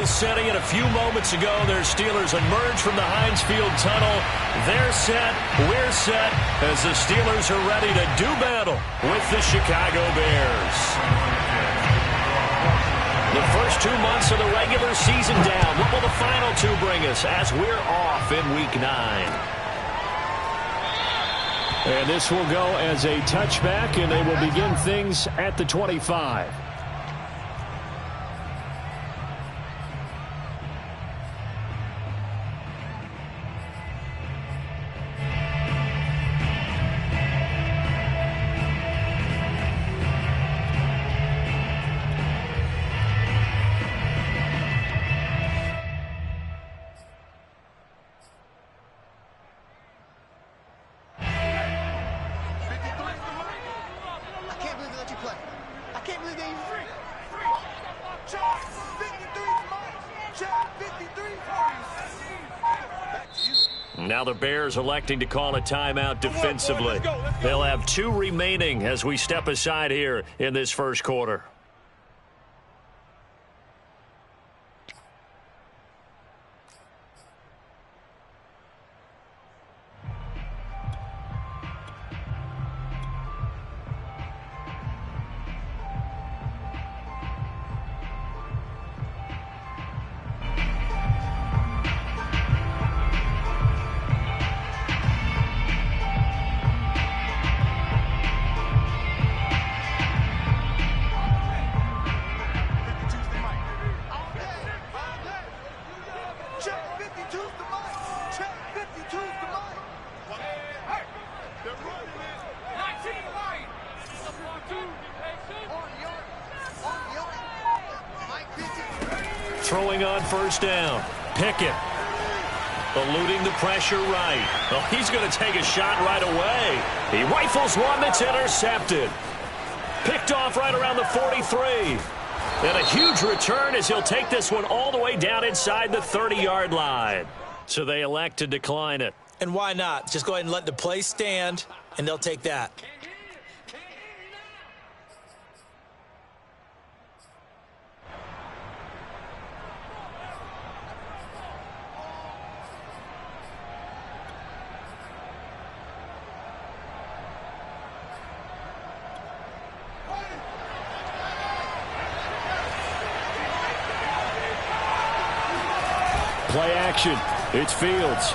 setting it a few moments ago. Their Steelers emerge from the Heinz Field tunnel. They're set, we're set, as the Steelers are ready to do battle with the Chicago Bears. The first 2 months of the regular season down. What will the final two bring us as we're off in Week 9? And this will go as a touchback, and they will begin things at the 25. Now the Bears electing to call a timeout defensively. They'll have 2 remaining as we step aside here in this first quarter. Throwing on first down. Pickett. Eluding the pressure right. Well, he's going to take a shot right away. He rifles one that's intercepted. Picked off right around the 43. And a huge return as he'll take this one all the way down inside the 30-yard line. So they elect to decline it. And why not? Just go ahead and let the play stand, and they'll take that. Play action. It's Fields.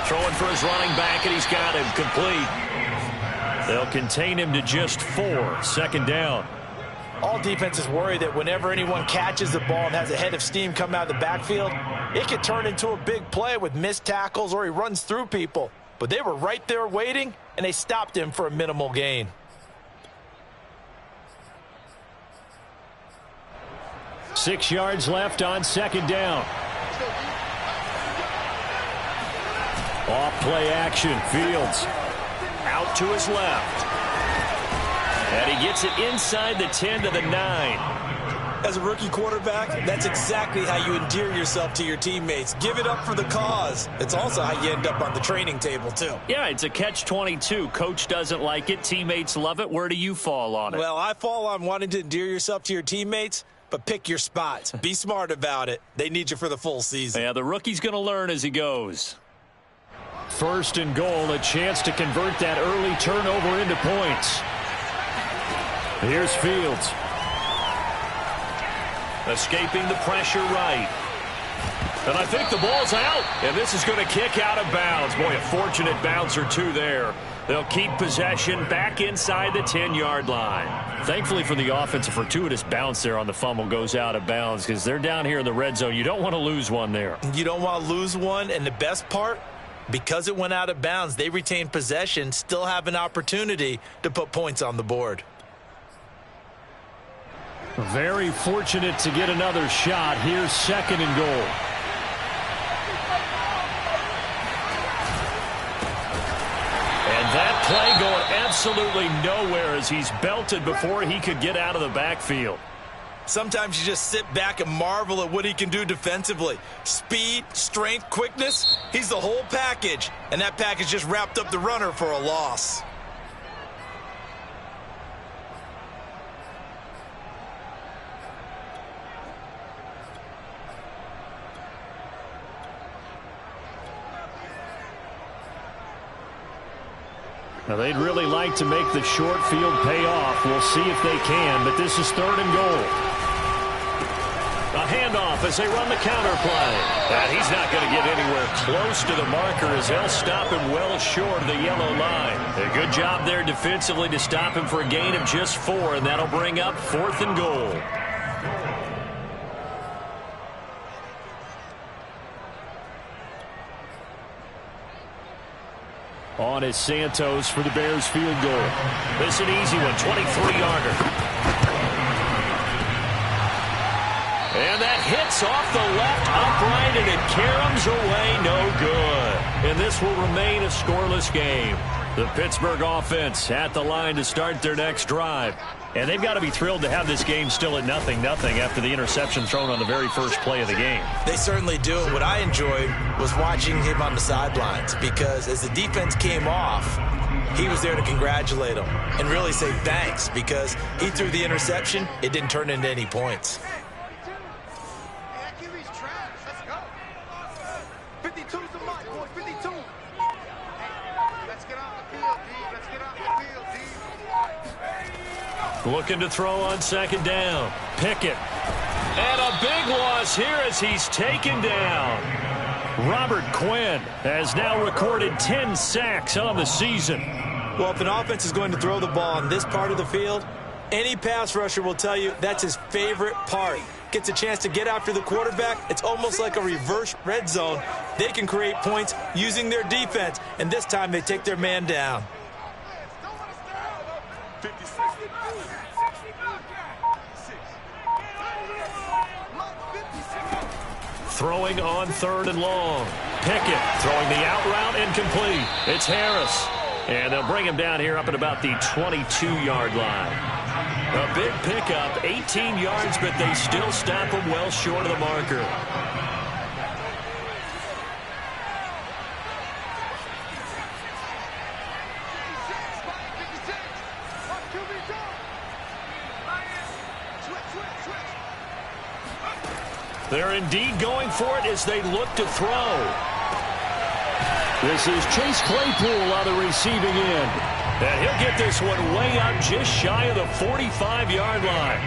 Throwing for his running back, and he's got him complete. They'll contain him to just 4. Second down. All defenses worry that whenever anyone catches the ball and has a head of steam come out of the backfield, it could turn into a big play with missed tackles or he runs through people. But they were right there waiting, and they stopped him for a minimal gain. Six yards left on second down. Off play action. Fields. Out to his left. And he gets it inside the 10 to the 9. As a rookie quarterback, that's exactly how you endear yourself to your teammates. Give it up for the cause. It's also how you end up on the training table, too. Yeah, it's a catch-22. Coach doesn't like it. Teammates love it. Where do you fall on it? Well, I fall on wanting to endear yourself to your teammates, but pick your spots. Be smart about it. They need you for the full season. Yeah, the rookie's going to learn as he goes. First and goal, a chance to convert that early turnover into points. Here's Fields. Escaping the pressure right. And I think the ball's out. And this is going to kick out of bounds. Boy, a fortunate bounce or two there. They'll keep possession back inside the 10-yard line. Thankfully for the offense, a fortuitous bounce there on the fumble goes out of bounds because they're down here in the red zone. You don't want to lose one there. You don't want to lose one, and the best part, because it went out of bounds, they retain possession, still have an opportunity to put points on the board. Very fortunate to get another shot. Here's second and goal. And that play going absolutely nowhere as he's belted before he could get out of the backfield. Sometimes you just sit back and marvel at what he can do defensively. Speed, strength, quickness, he's the whole package. And that package just wrapped up the runner for a loss. Now, they'd really like to make the short field pay off. We'll see if they can, but this is 3rd and goal. A handoff as they run the counter play. And he's not going to get anywhere close to the marker as they'll stop him well short of the yellow line. A good job there defensively to stop him for a gain of just 4, and that'll bring up 4th and goal. On is Santos for the Bears field goal. This is an easy one, 23-yarder. And that hits off the left upright, and it caroms away, no good. And this will remain a scoreless game. The Pittsburgh offense at the line to start their next drive. And they've got to be thrilled to have this game still at 0-0 after the interception thrown on the very first play of the game. They certainly do. And what I enjoyed was watching him on the sidelines, because as the defense came off, he was there to congratulate them and really say thanks, because he threw the interception. It didn't turn into any points. Looking to throw on 2nd down. Pickett. And a big loss here as he's taken down. Robert Quinn has now recorded 10 sacks on the season. Well, if an offense is going to throw the ball on this part of the field, any pass rusher will tell you that's his favorite part. Gets a chance to get after the quarterback. It's almost like a reverse red zone. They can create points using their defense, and this time they take their man down. Throwing on 3rd and long. Pickett throwing the out route incomplete. It's Harris. And they'll bring him down here up at about the 22-yard line. A big pickup, 18 yards, but they still stop him well short of the marker. They're indeed going for it as they look to throw. This is Chase Claypool on the receiving end. And he'll get this one way up just shy of the 45-yard line.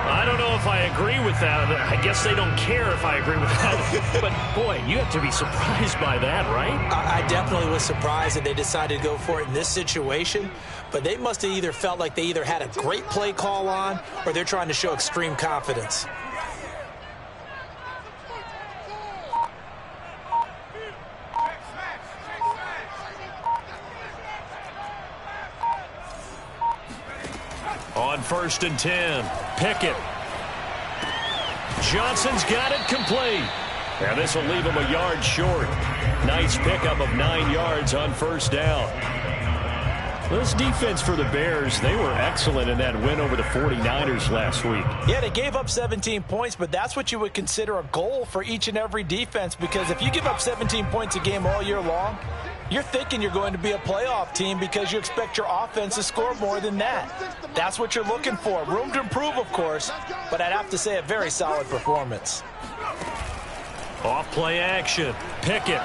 I don't know if I agree with that. I guess they don't care if I agree with that. But, boy, you have to be surprised by that, right? I definitely was surprised that they decided to go for it in this situation. But they must have either felt like they either had a great play call on or they're trying to show extreme confidence. On 1st and 10, Pickett. Johnson's got it complete. And this will leave him a yard short. Nice pickup of 9 yards on 1st down. This defense for the Bears, they were excellent in that win over the 49ers last week. Yeah, they gave up 17 points, but that's what you would consider a goal for each and every defense, because if you give up 17 points a game all year long, you're thinking you're going to be a playoff team because you expect your offense to score more than that. That's what you're looking for. Room to improve, of course, but I'd have to say a very solid performance. Off play action. Pickett.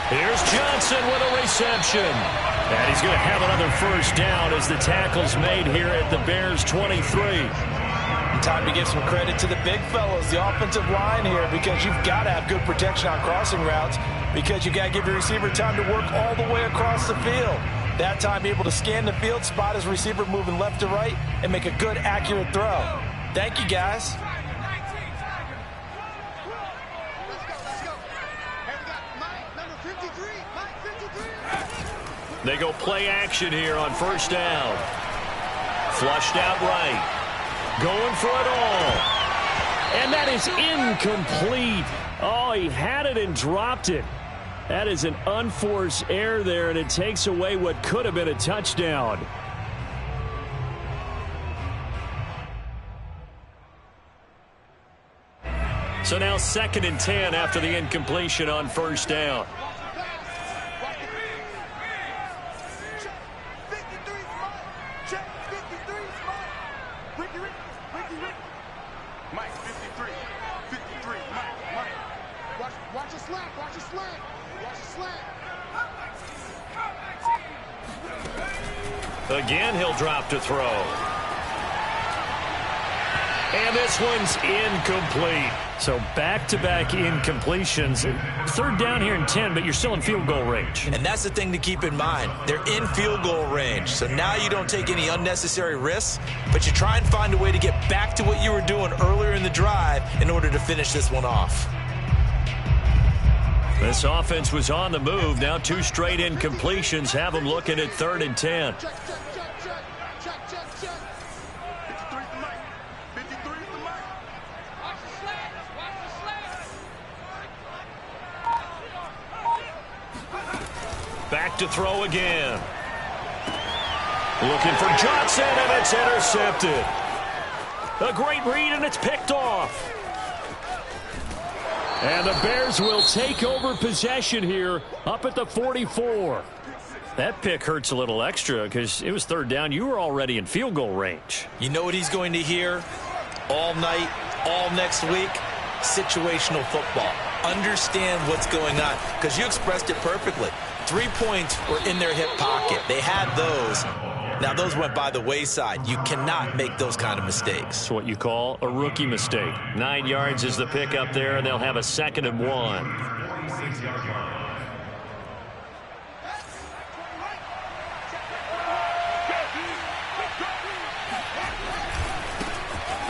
Here's Johnson with a reception. And he's going to have another 1st down as the tackle's made here at the Bears 23. Time to give some credit to the big fellows, the offensive line here, because you've got to have good protection on crossing routes, because you got to give your receiver time to work all the way across the field. That time able to scan the field, spot his receiver moving left to right, and make a good, accurate throw. Thank you, guys. They go play action here on 1st down. Flushed out right. Going for it all. And that is incomplete. Oh, he had it and dropped it. That is an unforced error there, and it takes away what could have been a touchdown. So now 2nd and 10 after the incompletion on 1st down. Again, he'll drop to throw. And this one's incomplete. So back-to-back incompletions. Third down here in 10, but you're still in field goal range. And that's the thing to keep in mind. They're in field goal range. So now you don't take any unnecessary risks, but you try and find a way to get back to what you were doing earlier in the drive in order to finish this one off. This offense was on the move. Now 2 straight incompletions have them looking at 3rd and 10. Back to throw again. Looking for Johnson, and it's intercepted. A great read, and it's picked off. And the Bears will take over possession here up at the 44. That pick hurts a little extra because it was 3rd down. You were already in field goal range. You know what he's going to hear all night, all next week? Situational football. Understand what's going on, because you expressed it perfectly. 3 points were in their hip pocket. They had those. Now, those went by the wayside. You cannot make those kind of mistakes. It's what you call a rookie mistake. 9 yards is the pick up there, and they'll have a 2nd and 1.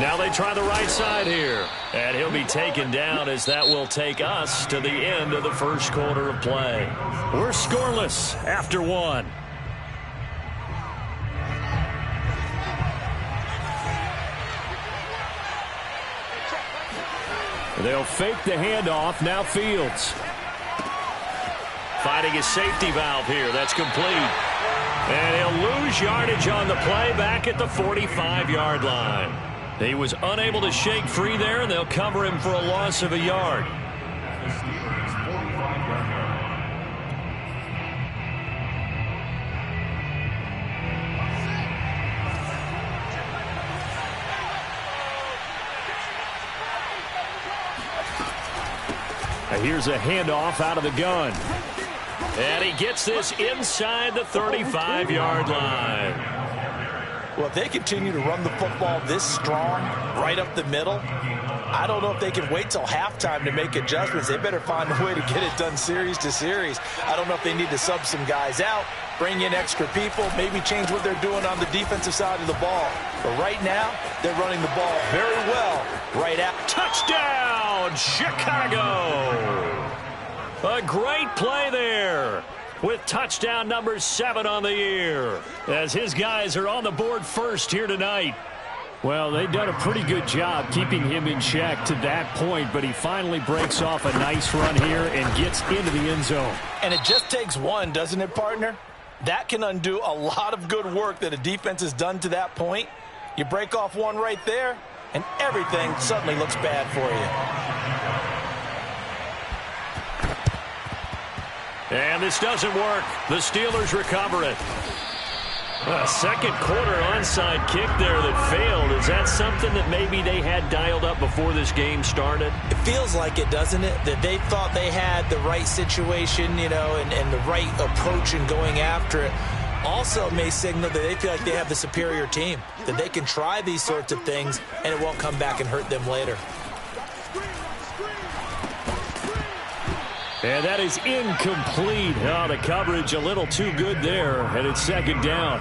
Now they try the right side here. And he'll be taken down as that will take us to the end of the first quarter of play. We're scoreless after 1. They'll fake the handoff. Now Fields. Finding his safety valve here. That's complete. And he'll lose yardage on the play back at the 45-yard line. He was unable to shake free there, and they'll cover him for a loss of a yard. Here's a handoff out of the gun. And he gets this inside the 35-yard line. Well, if they continue to run the football this strong, right up the middle, I don't know if they can wait till halftime to make adjustments. They better find a way to get it done series to series. I don't know if they need to sub some guys out, bring in extra people, maybe change what they're doing on the defensive side of the ball. But right now, they're running the ball very well right out. Touchdown, Chicago! A great play there, with touchdown number 7 on the year, as his guys are on the board first here tonight. Well, they've done a pretty good job keeping him in check to that point, but he finally breaks off a nice run here and gets into the end zone. And it just takes one, doesn't it, partner? That can undo a lot of good work that a defense has done to that point. You break off one right there, and everything suddenly looks bad for you. And this doesn't work. The Steelers recover it. A second quarter onside kick there that failed. Is that something that maybe they had dialed up before this game started? It feels like it, doesn't it? That they thought they had the right situation, you know, and the right approach in going after it. Also may signal that they feel like they have the superior team, that they can try these sorts of things and it won't come back and hurt them later. And that is incomplete. Oh, the coverage a little too good there, and it's second down.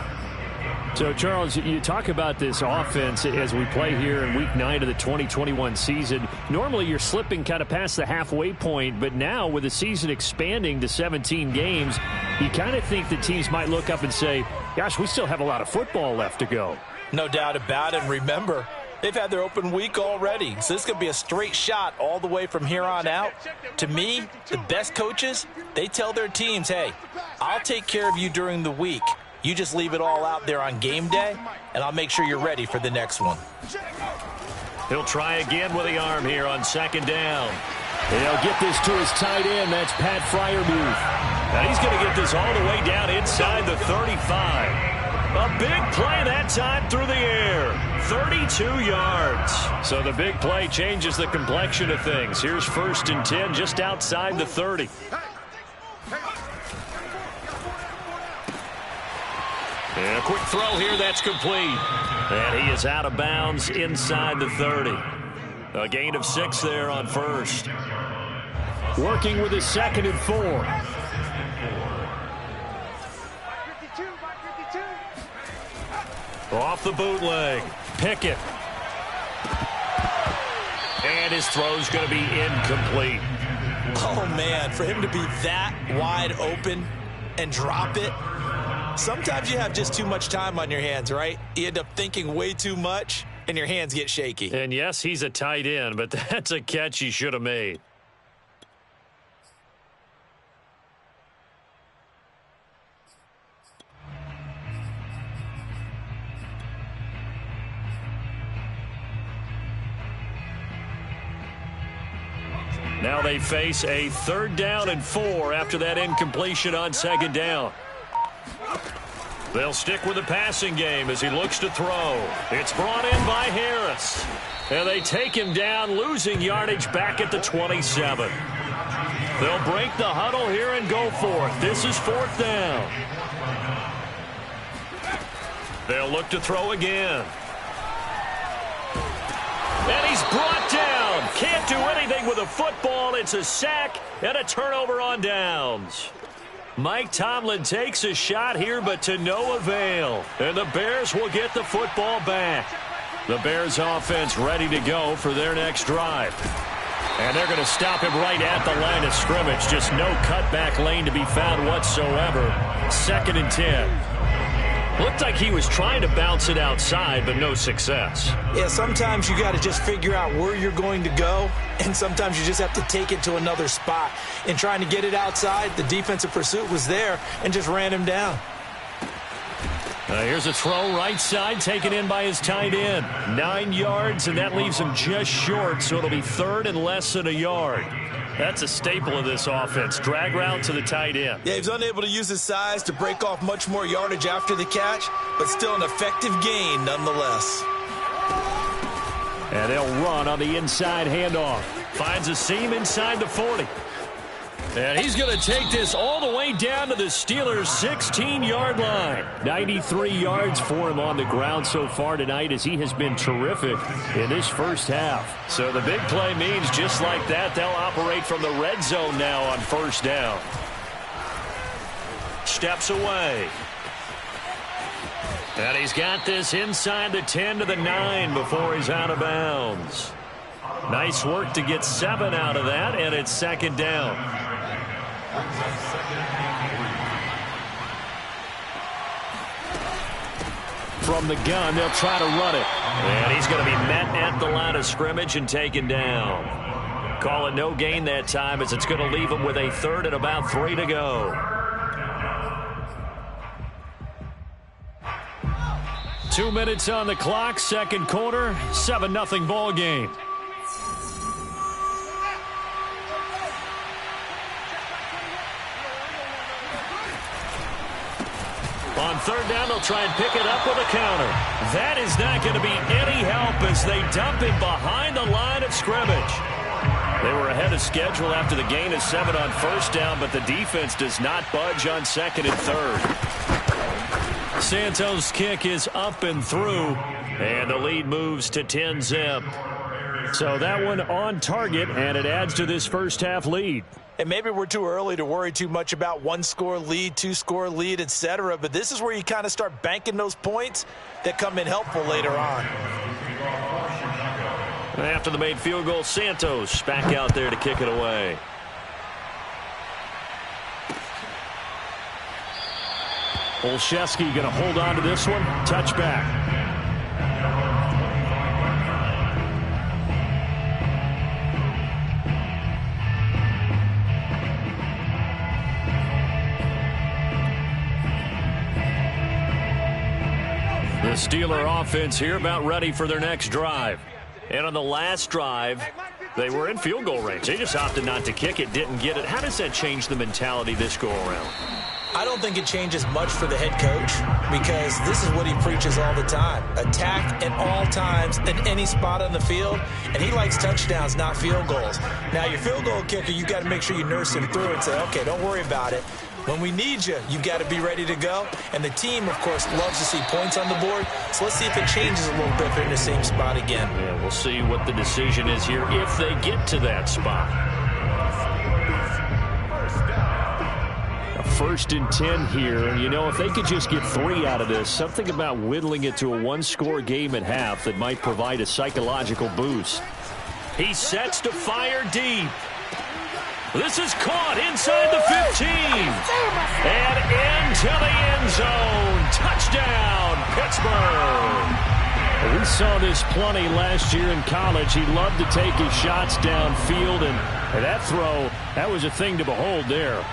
So, Charles, you talk about this offense as we play here in Week 9 of the 2021 season. Normally, you're slipping kind of past the halfway point, but now with the season expanding to 17 games, you kind of think the teams might look up and say, gosh, we still have a lot of football left to go. No doubt about it. And remember, they've had their open week already, so this could be a straight shot all the way from here on out. To me, the best coaches, they tell their teams, hey, I'll take care of you during the week. You just leave it all out there on game day, and I'll make sure you're ready for the next one. He'll try again with the arm here on second down. They'll get this to his tight end. That's Pat Freiermuth. And he's going to get this all the way down inside the 35. A big play that time through the air. 32 yards. So the big play changes the complexion of things. Here's 1st and 10 just outside the 30. And a quick throw here, that's complete. And he is out of bounds inside the 30. A gain of 6 there on first. Working with his 2nd and 4. Off the bootleg. Pickett. And his throw's going to be incomplete. Oh, man, for him to be that wide open and drop it. Sometimes you have just too much time on your hands, right? You end up thinking way too much, and your hands get shaky. And yes, he's a tight end, but that's a catch he should have made. Now they face a 3rd down and 4 after that incompletion on 2nd down. They'll stick with the passing game as he looks to throw. It's brought in by Harris. And they take him down, losing yardage back at the 27. They'll break the huddle here and go for it. This is 4th down. They'll look to throw again. And he's brought down. Can't do anything with a football. It's a sack and a turnover on downs. Mike Tomlin takes a shot here, but to no avail. And the Bears will get the football back. The Bears offense ready to go for their next drive. And they're going to stop him right at the line of scrimmage. Just no cutback lane to be found whatsoever. 2nd and 10. Looked like he was trying to bounce it outside, but no success. Yeah, sometimes you got to just figure out where you're going to go, and sometimes you just have to take it to another spot. In trying to get it outside, the defensive pursuit was there and just ran him down. Here's a throw right side, taken in by his tight end. 9 yards, and that leaves him just short, so it'll be 3rd and less than a yard. That's a staple of this offense. Drag route to the tight end. Yeah, he's unable to use his size to break off much more yardage after the catch, but still an effective gain nonetheless. And they'll run on the inside handoff. Finds a seam inside the 40. And he's going to take this all the way down to the Steelers' 16-yard line. 93 yards for him on the ground so far tonight, as he has been terrific in this first half. So the big play means just like that, they'll operate from the red zone now on 1st down. Steps away. And he's got this inside the 10 to the 9 before he's out of bounds. Nice work to get 7 out of that, and it's 2nd down. From the gun, they'll try to run it. And he's going to be met at the line of scrimmage and taken down. Call it no gain that time, as it's going to leave him with a 3rd and about 3 to go. 2 minutes on the clock, 2nd quarter, 7-0 ball game. On 3rd down, they'll try and pick it up with a counter. That is not going to be any help as they dump him behind the line of scrimmage. They were ahead of schedule after the gain of 7 on 1st down, but the defense does not budge on 2nd and 3rd. Santos' kick is up and through, and the lead moves to 10-zip. So that one on target, and it adds to this first half lead. And maybe we're too early to worry too much about 1-score lead, 2-score lead, etc. But this is where you kind of start banking those points that come in helpful later on. After the made field goal, Santos back out there to kick it away. Olszewski going to hold on to this one. Touchback. The Steeler offense here about ready for their next drive. And on the last drive, they were in field goal range. They just opted not to kick it, didn't get it. How does that change the mentality this go-around? I don't think it changes much for the head coach, because this is what he preaches all the time. Attack at all times in any spot on the field, and he likes touchdowns, not field goals. Now, your field goal kicker, you got to make sure you nurse him through and say, okay, don't worry about it. When we need you, you've got to be ready to go. And the team, of course, loves to see points on the board. So let's see if it changes a little bit if they're in the same spot again. Yeah, we'll see what the decision is here if they get to that spot. A 1st and 10 here. And, you know, if they could just get 3 out of this, something about whittling it to a one-score game at half that might provide a psychological boost. He sets to fire deep. This is caught inside the 15. And into the end zone. Touchdown, Pittsburgh. We saw this plenty last year in college. He loved to take his shots downfield, and that throw, that was a thing to behold there.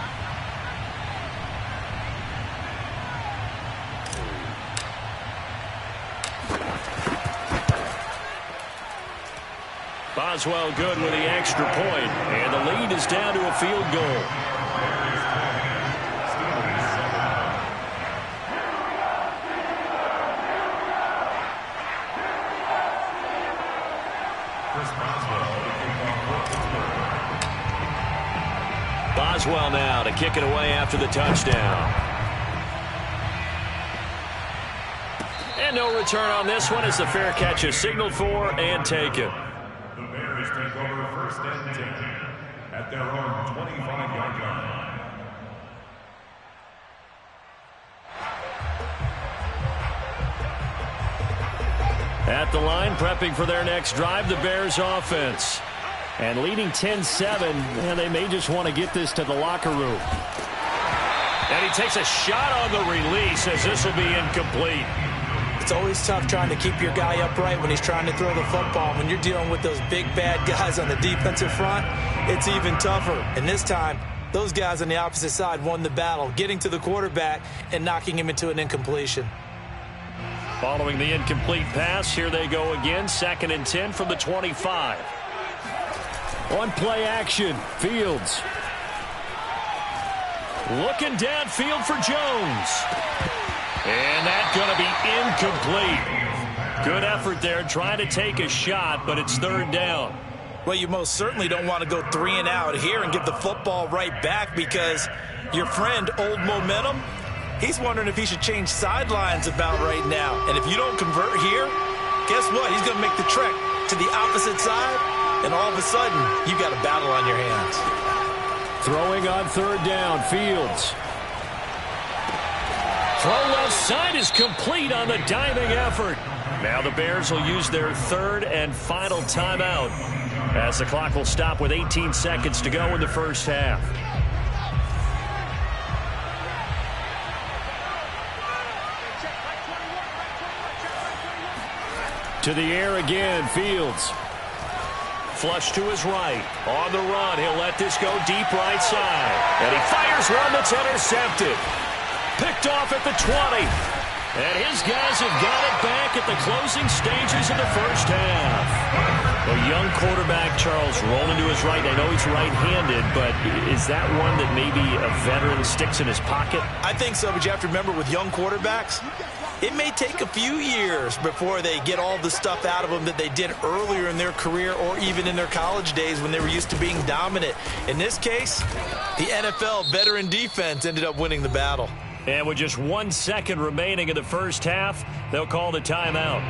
Boswell good with the extra point, and the lead is down to a field goal. Boswell now to kick it away after the touchdown. And no return on this one as the fair catch is signaled for and taken. Take over 1st and 10 at their own 25-yard line. At the line, prepping for their next drive, the Bears offense. And leading 10-7, and they may just want to get this to the locker room. And he takes a shot on the release as this will be incomplete. It's always tough trying to keep your guy upright when he's trying to throw the football. When you're dealing with those big, bad guys on the defensive front, it's even tougher. And this time, those guys on the opposite side won the battle, getting to the quarterback and knocking him into an incompletion. Following the incomplete pass, here they go again. 2nd and 10 from the 25. On play action, Fields. Looking downfield for Jones. And that's going to be incomplete. Good effort there trying to take a shot, but it's 3rd down. Well, you most certainly don't want to go 3 and out here and give the football right back because your friend, Old Momentum, he's wondering if he should change sidelines about right now. And if you don't convert here, guess what? He's going to make the trek to the opposite side, and all of a sudden, you got a battle on your hands. Throwing on 3rd down, Fields. Throw left side is complete on the diving effort. Now the Bears will use their 3rd and final timeout as the clock will stop with 18 seconds to go in the 1st half. To the air again, Fields. Flush to his right. On the run, he'll let this go deep right side. And he fires one that's intercepted. Picked off at the 20. And his guys have got it back at the closing stages of the 1st half. A young quarterback, Charles, rolling to his right. I know he's right-handed, but is that one that maybe a veteran sticks in his pocket? I think so, but you have to remember with young quarterbacks, it may take a few years before they get all the stuff out of them that they did earlier in their career or even in their college days when they were used to being dominant. In this case, the NFL veteran defense ended up winning the battle. And with just 1 second remaining in the 1st half, they'll call the timeout.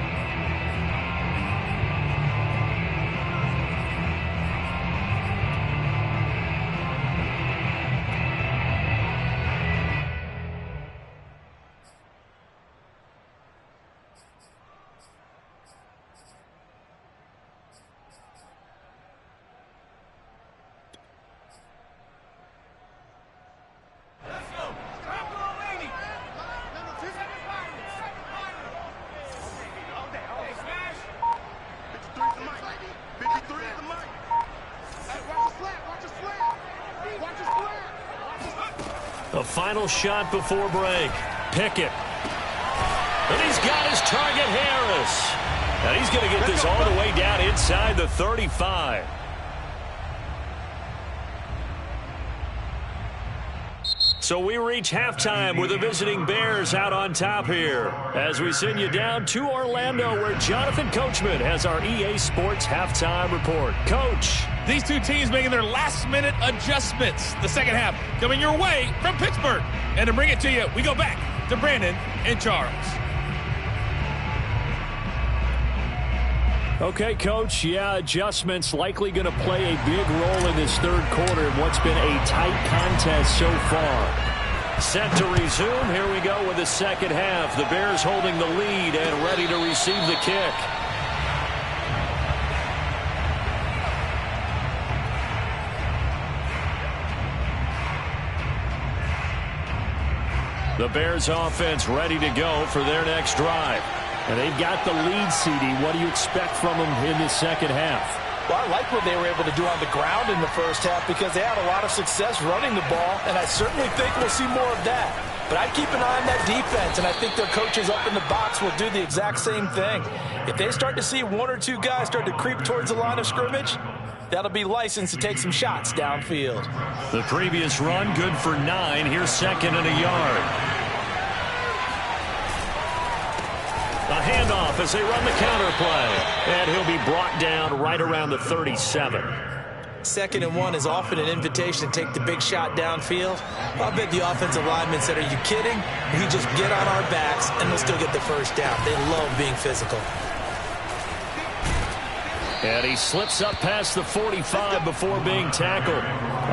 The final shot before break. Pickett. And he's got his target, Harris. And he's going to get this all the way down inside the 35. So we reach halftime with the visiting Bears out on top here as we send you down to Orlando where Jonathan Coachman has our EA Sports halftime report. Coach. These two teams making their last-minute adjustments. The second half coming your way from Pittsburgh. And to bring it to you, we go back to Brandon and Charles. Okay, Coach. Yeah, adjustments likely going to play a big role in this third quarter in what's been a tight contest so far. Set to resume. Here we go with the second half. The Bears holding the lead and ready to receive the kick. The Bears offense ready to go for their next drive. And they've got the lead, CD. What do you expect from them in the second half? Well, I like what they were able to do on the ground in the first half because they had a lot of success running the ball, and I certainly think we'll see more of that. But I'd keep an eye on that defense, and I think their coaches up in the box will do the exact same thing. If they start to see one or two guys start to creep towards the line of scrimmage, that'll be licensed to take some shots downfield. The previous run, good for 9. Here's second and a yard. A handoff as they run the counter play. And he'll be brought down right around the 37. 2nd and 1 is often an invitation to take the big shot downfield. I'll bet the offensive linemen said, are you kidding? We just get on our backs and we'll still get the first down. They love being physical. And he slips up past the 45 before being tackled.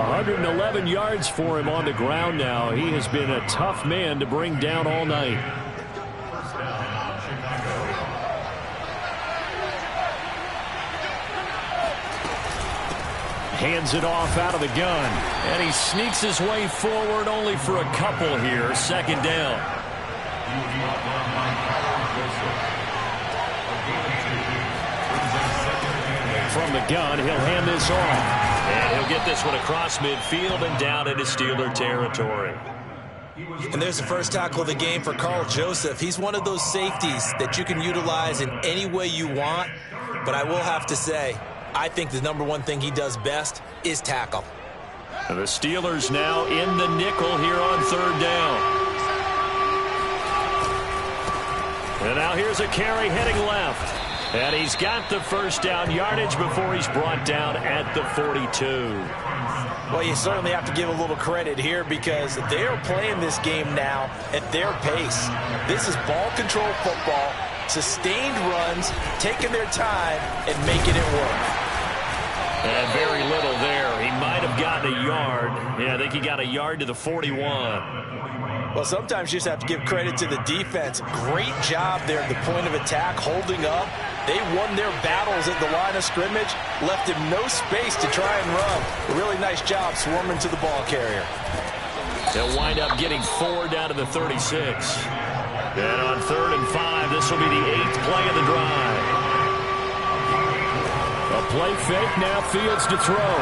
111 yards for him on the ground now. He has been a tough man to bring down all night. Hands it off out of the gun. And he sneaks his way forward only for a couple here. Second down. From the gun, he'll hand this off. And he'll get this one across midfield and down into Steeler territory. And there's the first tackle of the game for Carl Joseph. He's one of those safeties that you can utilize in any way you want. But I will have to say, I think the number one thing he does best is tackle. And the Steelers now in the nickel here on third down. And now here's a carry heading left. And he's got the first down yardage before he's brought down at the 42. Well, you certainly have to give a little credit here because they're playing this game now at their pace. This is ball control football, sustained runs, taking their time and making it work. And very little there. He might have gotten a yard. Yeah, I think he got a yard to the 41. Well, sometimes you just have to give credit to the defense. Great job there at the point of attack, holding up. They won their battles at the line of scrimmage, left him no space to try and run. A really nice job swarming to the ball carrier. They'll wind up getting 4 down to the 36. And on 3rd and 5, this will be the 8th play of the drive. A play fake, now Fields to throw.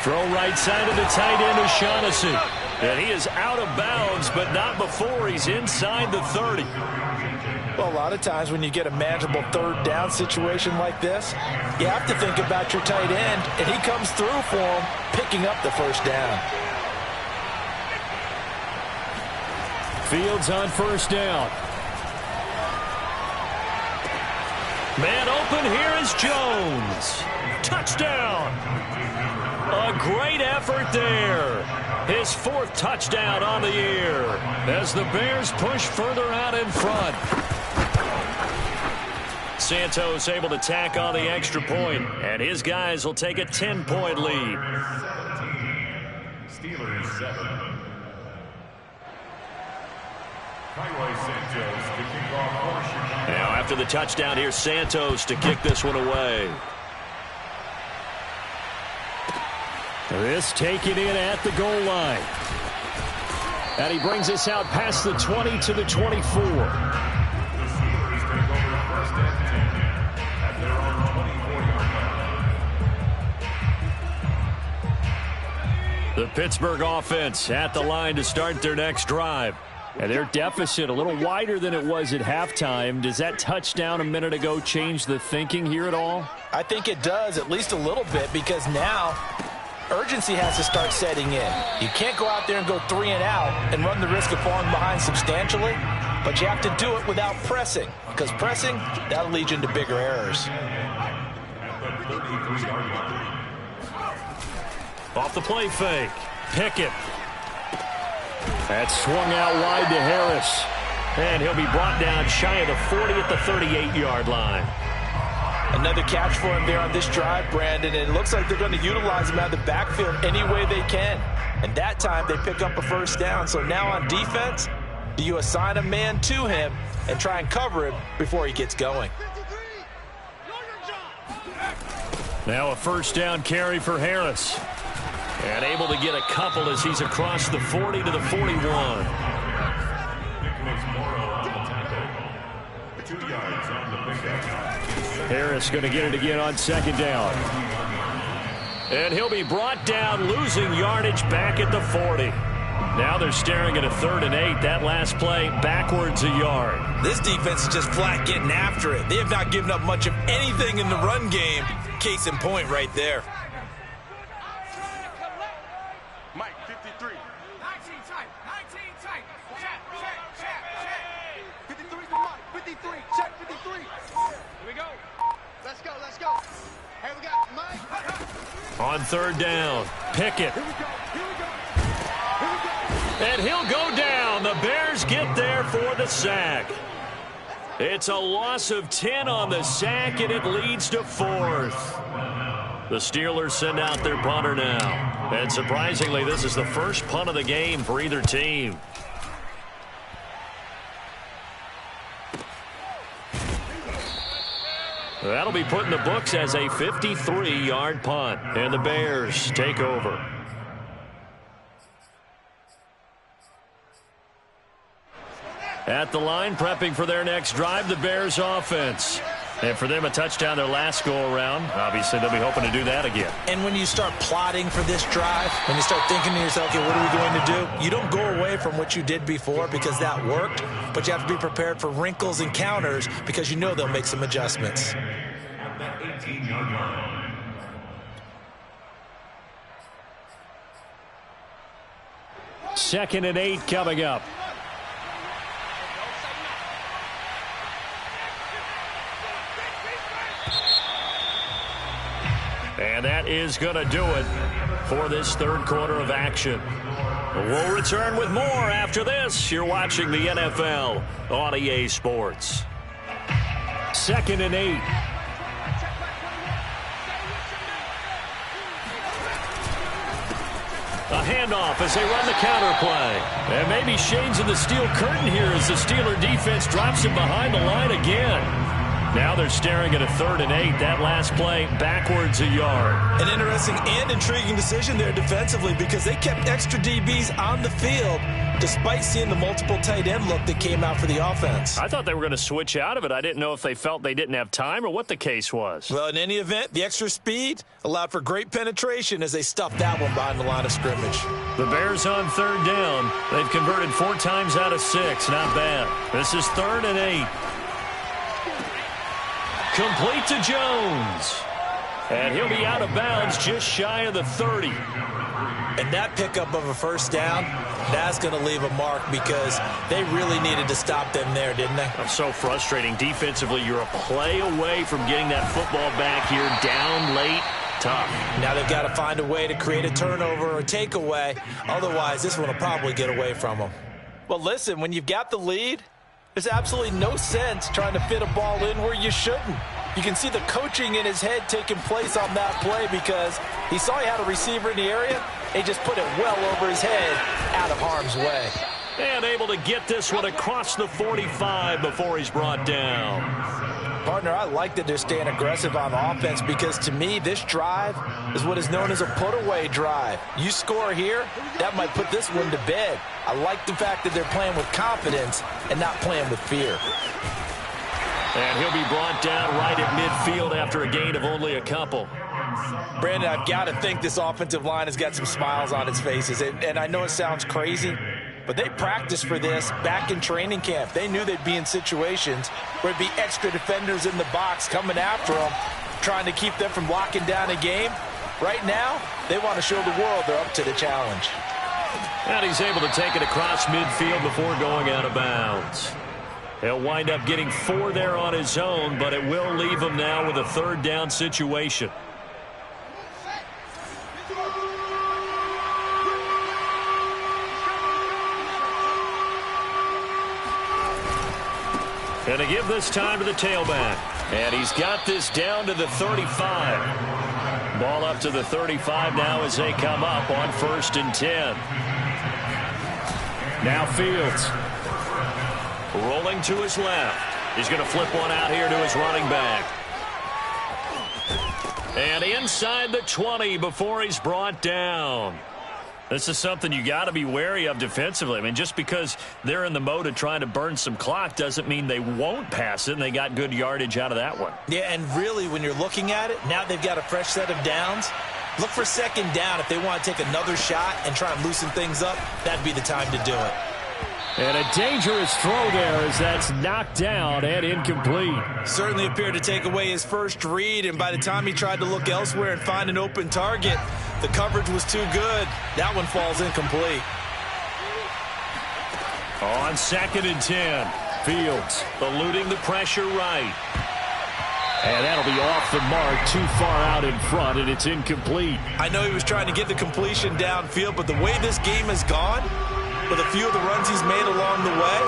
Throw right side of the tight end O'Shaughnessy. And he is out of bounds, but not before he's inside the 30. Well, a lot of times when you get a manageable third down situation like this, you have to think about your tight end, and he comes through for him, picking up the first down. Fields on first down. Man open, here is Jones. Touchdown. A great effort there. His 4th touchdown on the year as the Bears push further out in front. Santos able to tack on the extra point, and his guys will take a 10-point lead. Steelers 7. Highway Santos to kick off for Chicago. Now after the touchdown, here's Santos to kick this one away. This taken in at the goal line. And he brings us out past the 20 to the 24. The Steelers take over first and 10 at their own 24-yard line. The Pittsburgh offense at the line to start their next drive. And their deficit a little wider than it was at halftime. Does that touchdown a minute ago change the thinking here at all? I think it does, at least a little bit, because now urgency has to start setting in. You can't go out there and go 3 and out and run the risk of falling behind substantially, but you have to do it without pressing, because pressing, that'll lead you into bigger errors. Off the play fake. Pickett. That's swung out wide to Harris. And he'll be brought down shy of the 40 at the 38-yard line. Another catch for him there on this drive, Brandon, and it looks like they're going to utilize him out of the backfield any way they can. And that time they pick up a first down. So now on defense, do you assign a man to him and try and cover him before he gets going? Now a first down carry for Harris. And able to get a couple as he's across the 40 to the 41. Harris going to get it again on second down. And he'll be brought down, losing yardage back at the 40. Now they're staring at a 3rd and 8. That last play backwards a yard. This defense is just flat getting after it. They have not given up much of anything in the run game. Case in point right there. Mike, 53. 19 tight. 19 tight. Check. 53 to Mike. 53. Check 53. Here we go. Let's go. Hey, we got Mike. On 3rd down, Pickett. Here we go. And he'll go down. The Bears get there for the sack. It's a loss of 10 on the sack, and it leads to 4th. The Steelers send out their punter now. And surprisingly, this is the first punt of the game for either team. That'll be put in the books as a 53-yard punt. And the Bears take over. At the line, prepping for their next drive, the Bears offense. And for them, a touchdown their last go-around. Obviously, they'll be hoping to do that again. And when you start plotting for this drive, when you start thinking to yourself, okay, what are we going to do? You don't go away from what you did before because that worked, but you have to be prepared for wrinkles and counters because you know they'll make some adjustments. At that 18-yard line. Second and 8 coming up. And that is going to do it for this 3rd quarter of action. We'll return with more after this. You're watching the NFL on EA Sports. 2nd and 8. A handoff as they run the counter play. And maybe shades of the steel curtain here as the Steeler defense drops him behind the line again. Now they're staring at a 3rd and 8. That last play backwards a yard. An interesting and intriguing decision there defensively because they kept extra DBs on the field despite seeing the multiple tight end look that came out for the offense. I thought they were going to switch out of it. I didn't know if they felt they didn't have time or what the case was. Well, in any event, the extra speed allowed for great penetration as they stuffed that one behind the line of scrimmage. The Bears on 3rd down. They've converted 4 times out of 6. Not bad. This is 3rd and 8. Complete to Jones. And he'll be out of bounds just shy of the 30. And that pickup of a first down, that's going to leave a mark because they really needed to stop them there, didn't they? That's so frustrating. Defensively, you're a play away from getting that football back here down late. Tough. Now they've got to find a way to create a turnover or a takeaway. Otherwise, this one will probably get away from them. Well, listen, when you've got the lead, there's absolutely no sense trying to fit a ball in where you shouldn't. You can see the coaching in his head taking place on that play because he saw he had a receiver in the area. He just put it well over his head out of harm's way. And able to get this one across the 45 before he's brought down. Partner, I like that they're staying aggressive on offense because to me, this drive is what is known as a put-away drive. You score here, that might put this one to bed. I like the fact that they're playing with confidence and not playing with fear. And he'll be brought down right at midfield after a gain of only a couple. Brandon, I've got to think this offensive line has got some smiles on its faces. And I know it sounds crazy, but they practiced for this back in training camp. They knew they'd be in situations where there'd be extra defenders in the box coming after them, trying to keep them from locking down a game. Right now, they want to show the world they're up to the challenge. And he's able to take it across midfield before going out of bounds. He'll wind up getting 4 there on his own, but it will leave him now with a 3rd down situation. And to give this time to the tailback. And he's got this down to the 35. Ball up to the 35 now as they come up on 1st and 10. Now Fields. Rolling to his left. He's going to flip one out here to his running back. And inside the 20 before he's brought down. This is something you got to be wary of defensively. I mean, just because they're in the mode of trying to burn some clock doesn't mean they won't pass it, and they got good yardage out of that one. Yeah, and really, when you're looking at it, now they've got a fresh set of downs. Look for 2nd down. If they want to take another shot and try and loosen things up, that'd be the time to do it. And a dangerous throw there as that's knocked down and incomplete. Certainly appeared to take away his first read, and by the time he tried to look elsewhere and find an open target, the coverage was too good. That one falls incomplete. On 2nd and 10, Fields eluding the pressure right. And that'll be off the mark, too far out in front, and it's incomplete. I know he was trying to get the completion downfield, but the way this game has gone, with a few of the runs he's made along the way,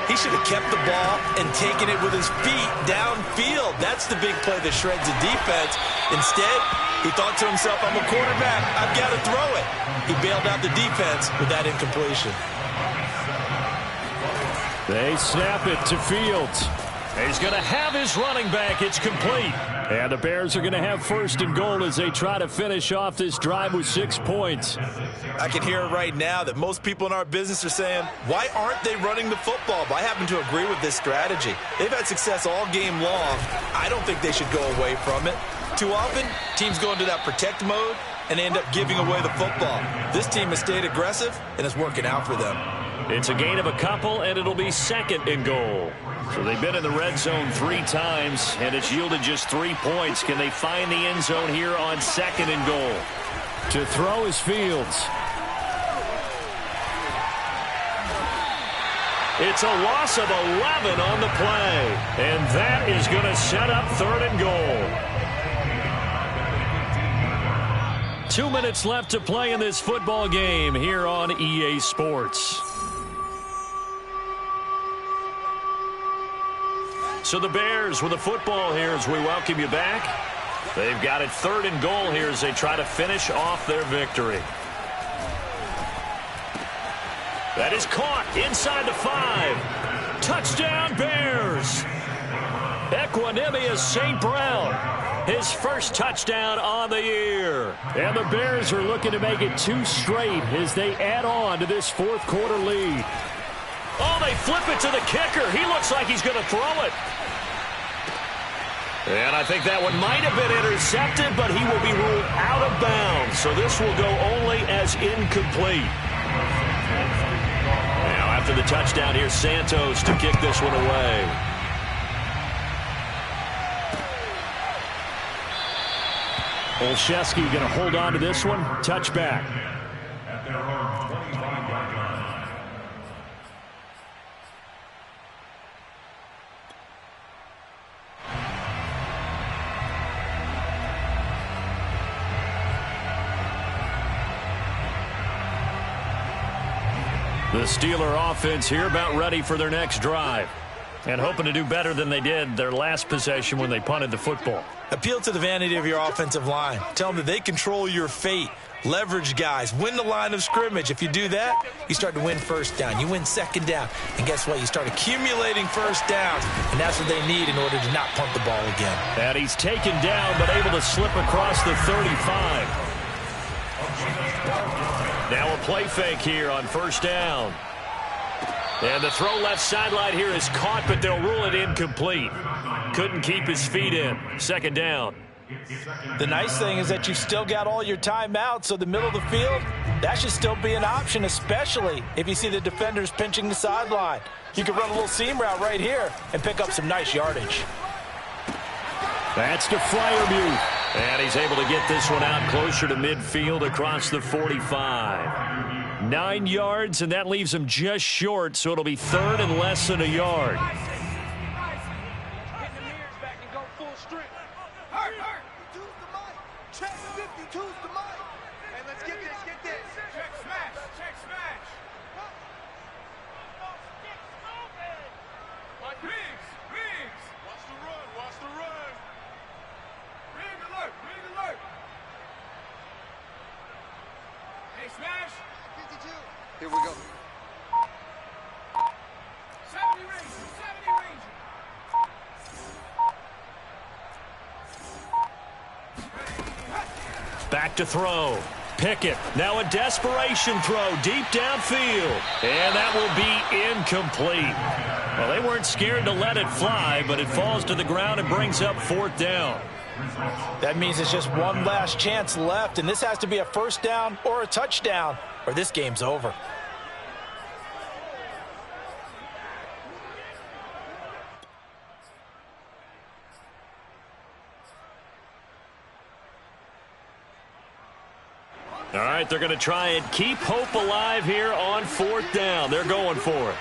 he should have kept the ball and taken it with his feet downfield. That's the big play that shreds the defense. Instead, he thought to himself, I'm a quarterback, I've got to throw it. He bailed out the defense with that incompletion. They snap it to Fields. He's going to have his running back. It's complete. And the Bears are going to have 1st and goal as they try to finish off this drive with 6 points. I can hear it right now that most people in our business are saying, why aren't they running the football? But I happen to agree with this strategy. They've had success all game long. I don't think they should go away from it. Too often, teams go into that protect mode and end up giving away the football. This team has stayed aggressive, and it's working out for them. It's a gain of a couple, and it'll be 2nd and goal. So they've been in the red zone 3 times, and it's yielded just 3 points. Can they find the end zone here on 2nd and goal? To throw is Fields. It's a loss of 11 on the play, and that is going to set up 3rd and goal. 2 minutes left to play in this football game here on EA Sports. So the Bears with a football here as we welcome you back. They've got it 3rd and goal here as they try to finish off their victory. That is caught inside the 5. Touchdown Bears. Equanimeous St. Brown. His first touchdown on the year. And the Bears are looking to make it 2 straight as they add on to this 4th quarter lead. Oh, they flip it to the kicker. He looks like he's going to throw it. And I think that one might have been intercepted, but he will be ruled out of bounds. So this will go only as incomplete. Now after the touchdown, here's Santos to kick this one away. Olszewski going to hold on to this one. Touchback. At their own 25-yard line. The Steeler offense here about ready for their next drive. And hoping to do better than they did their last possession when they punted the football. Appeal to the vanity of your offensive line. Tell them that they control your fate. Leverage guys. Win the line of scrimmage. If you do that, you start to win 1st down. You win 2nd down. And guess what? You start accumulating 1st downs. And that's what they need in order to not punt the ball again. And he's taken down but able to slip across the 35. Now a play fake here on 1st down. And the throw left sideline here is caught, but they'll rule it incomplete. Couldn't keep his feet in. 2nd down. The nice thing is that you've still got all your timeouts, so the middle of the field, that should still be an option, especially if you see the defenders pinching the sideline. You can run a little seam route right here and pick up some nice yardage. That's to Freiermuth. And he's able to get this one out closer to midfield across the 45. 9 yards, and that leaves him just short, so it'll be third and less than a yard. Here we go. 70 range. Back to throw. Pickett. Now a desperation throw deep downfield. And that will be incomplete. Well, they weren't scared to let it fly, but it falls to the ground and brings up fourth down. That means it's just one last chance left, and this has to be a first down or a touchdown, or this game's over. All right, they're going to try and keep hope alive here on fourth down. They're going for it.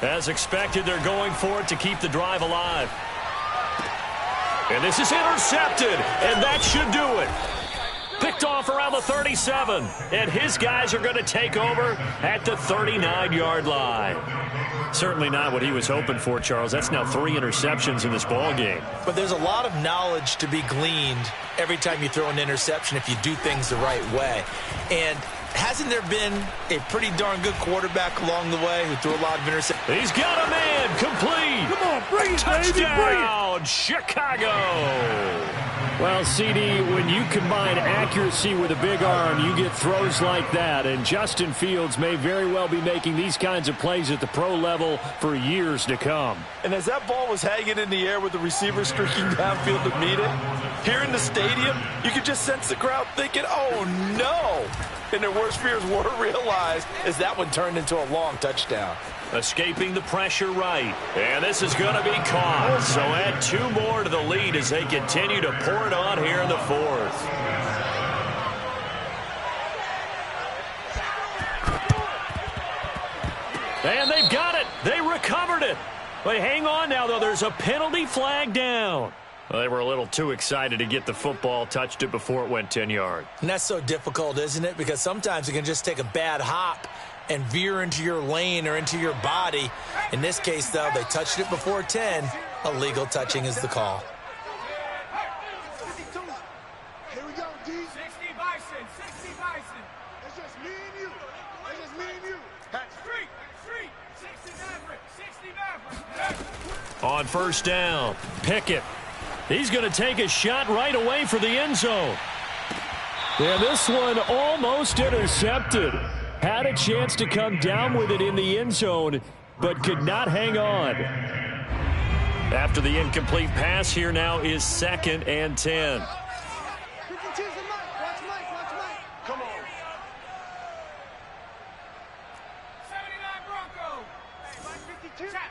As expected, they're going for it to keep the drive alive. And this is intercepted, and that should do it. Picked off around the 37, and his guys are going to take over at the 39-yard line. Certainly not what he was hoping for, Charles. That's now 3 interceptions in this ball game. But there's a lot of knowledge to be gleaned every time you throw an interception if you do things the right way. And hasn't there been a pretty darn good quarterback along the way who threw a lot of interceptions? He's got a man complete. Come on, bring it, Touchdown, baby, bring it. Chicago. Well, CD, when you combine accuracy with a big arm, you get throws like that. And Justin Fields may very well be making these kinds of plays at the pro level for years to come. And as that ball was hanging in the air with the receiver streaking downfield to meet it, here in the stadium, you could just sense the crowd thinking, oh, no. And their worst fears were realized as that one turned into a long touchdown. Escaping the pressure right. And this is going to be caught. So add 2 more to the lead as they continue to pour it on here in the fourth. And they've got it. They recovered it. But hang on now, though. There's a penalty flag down. Well, they were a little too excited to get the football, touched it before it went 10 yards. And that's so difficult, isn't it? Because sometimes it can just take a bad hop and veer into your lane or into your body. In this case, though, they touched it before 10. Illegal touching is the call. Here we go, D. 60 Bison. 60 Bison. It's just me and you. It's just me and you. Street. 60 Maverick. 60 Maverick. On first down, Pickett. He's going to take a shot right away for the end zone. Yeah, this one almost intercepted. Had a chance to come down with it in the end zone, but could not hang on. After the incomplete pass, here now is 2nd and 10. 52's the mic. Watch Mike. Come on. 79 Bronco. Hey, Mike 52. Check.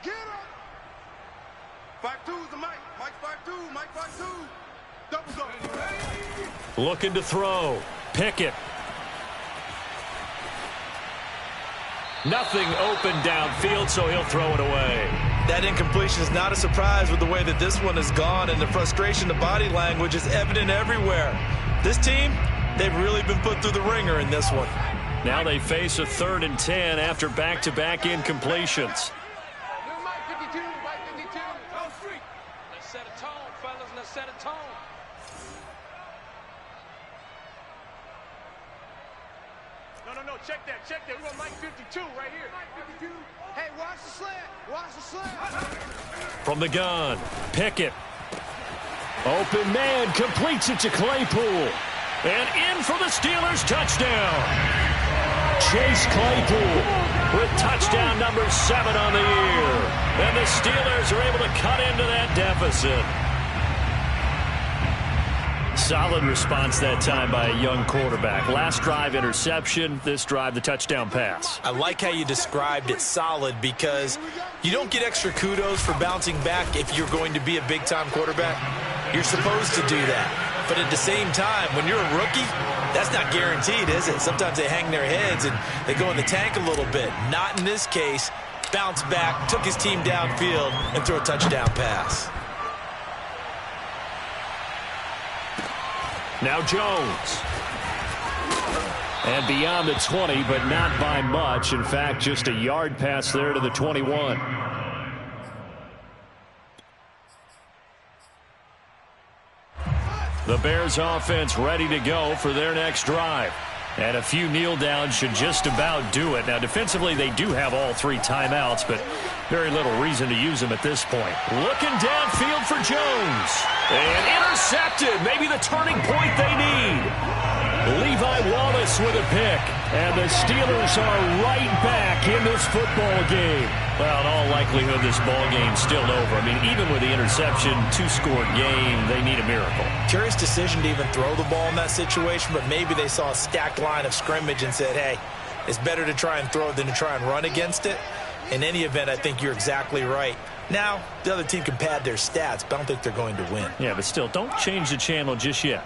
Get him. 52's the mic. Mike 52. Mike 52. Double go. Looking to throw. Pickett. Nothing open downfield, so he'll throw it away. That incompletion is not a surprise with the way that this one has gone, and the frustration, the body language is evident everywhere. This team, they've really been put through the ringer in this one. Now they face a 3rd and 10 after back-to-back incompletions. Mike 52. Go street. Let's set a tone, fellas. Let's set a tone. No. Check that. We want Mike 52 right here. Mike 52. Hey, watch the slant. From the gun, Pickett. Open man completes it to Claypool. And in for the Steelers touchdown. Chase Claypool With touchdown number 7 on the year. And the Steelers are able to cut into that deficit. Solid response that time by a young quarterback. Last drive, interception. This drive, the touchdown pass. I like how you described it, solid, because you don't get extra kudos for bouncing back if you're going to be a big-time quarterback. You're supposed to do that. But at the same time, when you're a rookie, that's not guaranteed, is it? Sometimes they hang their heads and they go in the tank a little bit. Not in this case. Bounced back, took his team downfield, and threw a touchdown pass. Now Jones. And beyond the 20, but not by much. In fact, just a yard pass there to the 21. The Bears offense ready to go for their next drive. And a few kneel downs should just about do it. Now, defensively, they do have all 3 timeouts, but very little reason to use them at this point. Looking downfield for Jones. And intercepted. Maybe the turning point they need. Levi Wallace with a pick. And the Steelers are right back in this football game. Well, in all likelihood, this ball game's still over. I mean, even with the interception, 2-score game, they need a miracle. Curious decision to even throw the ball in that situation, but maybe they saw a stacked line of scrimmage and said, hey, it's better to try and throw it than to try and run against it. In any event, I think you're exactly right. Now, the other team can pad their stats, but I don't think they're going to win. Yeah, but still, don't change the channel just yet.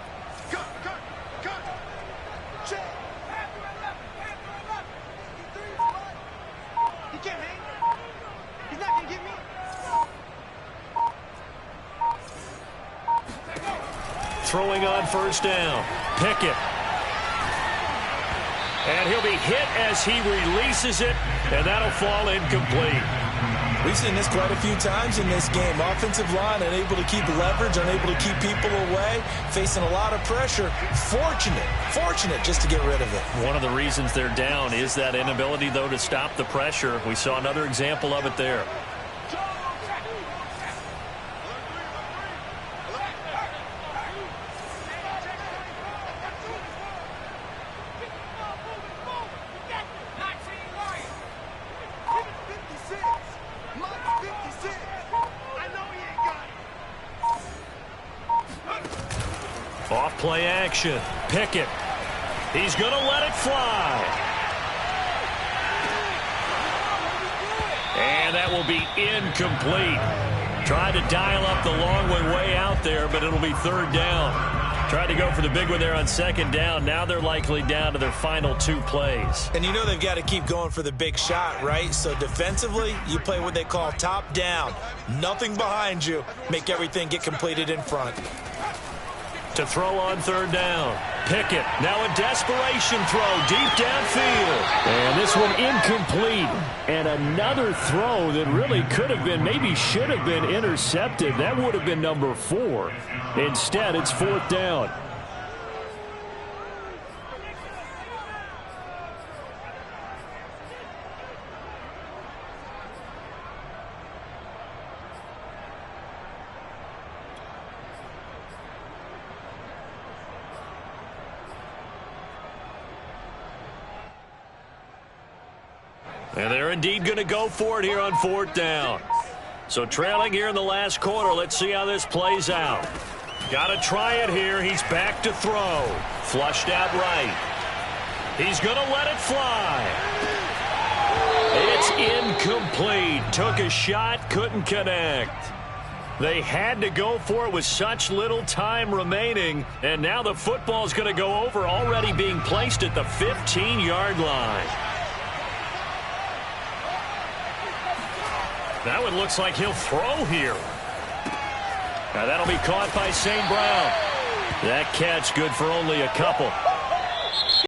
Throwing on first down. Pickett. And he'll be hit as he releases it, and that'll fall incomplete. We've seen this quite a few times in this game. Offensive line unable to keep leverage, unable to keep people away, facing a lot of pressure. Fortunate just to get rid of it. One of the reasons they're down is that inability, though, to stop the pressure. We saw another example of it there. Off-play action. Pickett. He's going to let it fly. And that will be incomplete. Tried to dial up the long way out there, but it'll be third down. Tried to go for the big one there on second down. Now they're likely down to their final 2 plays. And you know they've got to keep going for the big shot, right? So defensively, you play what they call top down. Nothing behind you. Make everything get completed in front. To throw on third down. Pickett. Now a desperation throw deep downfield. And this one incomplete. And another throw that really could have been, maybe should have been intercepted. That would have been number 4. Instead, it's fourth down. And they're indeed going to go for it here on fourth down. So trailing here in the last quarter. Let's see how this plays out. Got to try it here. He's back to throw. Flushed out right. He's going to let it fly. It's incomplete. Took a shot, couldn't connect. They had to go for it with such little time remaining. And now the football's going to go over, already being placed at the 15-yard line. That one looks like he'll throw here. Now that'll be caught by St. Brown. That catch good for only a couple.